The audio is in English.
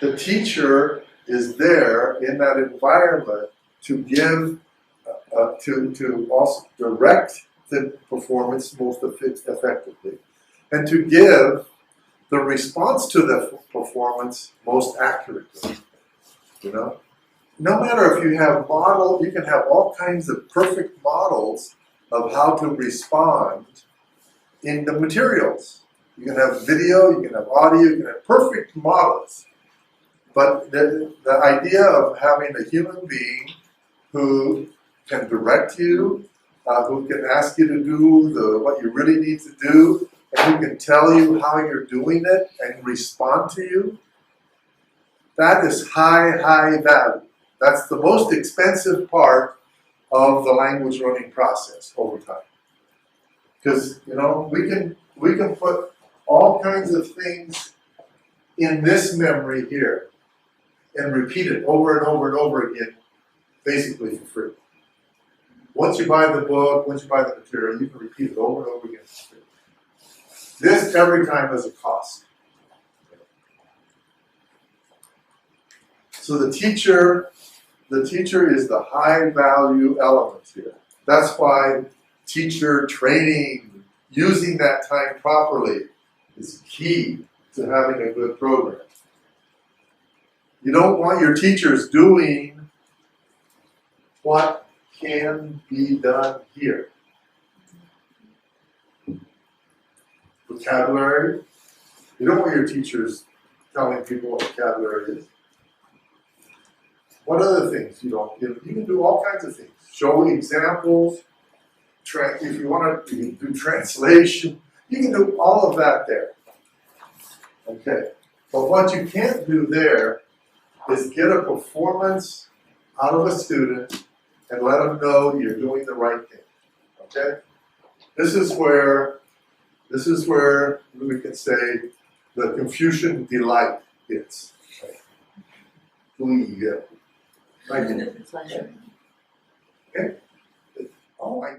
the teacher is there in that environment to give, to also direct the performance most effectively, and to give the response to the performance most accurately. You know, no matter if you have model, you can have all kinds of perfect models of how to respond in the materials. You can have video, you can have audio, you can have perfect models. But the idea of having a human being who can direct you, who can ask you to do what you really need to do, and who can tell you how you're doing it and respond to you, that is high, high value. That's the most expensive part of the language learning process over time. Because, you know, we can put all kinds of things in this memory here and repeat it over and over and over again, basically for free. Once you buy the book, once you buy the material, you can repeat it over and over again for free. This every time has a cost. So the teacher is the high value element here. That's why teacher training, using that time properly, is key to having a good program. You don't want your teachers doing what can be done here. Vocabulary. You don't want your teachers telling people what vocabulary is. What other things you don't? You can do all kinds of things. Show examples. If you want to, you can do translation. You can do all of that there. Okay. But what you can't do there is get a performance out of a student and let them know you're doing the right thing. Okay? This is where we can say the Confucian delight is. Thank you. Pleasure. Okay? Oh, I